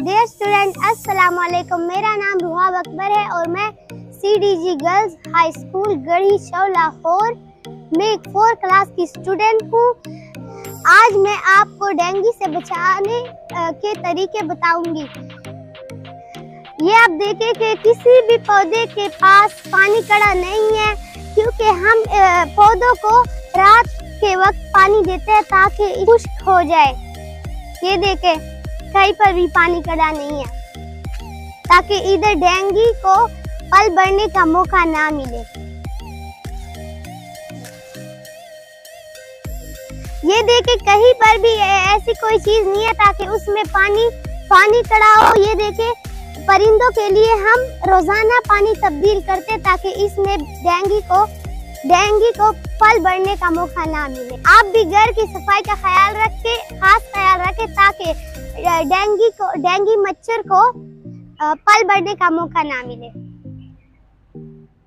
Dear student, अस्सलाम वालेकुम। मेरा नाम रुहाब अकबर है और मैं CDG गर्ल्स हाई स्कूल गढ़ी शौला 4 में 4 क्लास की स्टूडेंट हूँ। आज मैं आपको डेंगू से बचाने के तरीके बताऊंगी। ये आप देखें कि किसी भी पौधे के पास पानी कड़ा नहीं है, क्योंकि हम पौधों को रात के वक्त पानी देते हैं ताकि खुश्क हो जाए। ये देखें, कहीं पर भी पानी कड़ा नहीं है ताकि इधर डेंगू को पल बढ़ने का मौका ना मिले। ये देखें, कहीं पर भी ऐसी कोई चीज नहीं है ताकि उसमें पानी कड़ा हो। ये देखें, परिंदों के लिए हम रोजाना पानी तब्दील करते ताकि इसमें डेंगू को फल बढ़ने का मौका ना मिले। आप भी घर की सफाई का खास ख्याल रखें ताकि डेंगू मच्छर को पल बढ़ने का मौका ना मिले।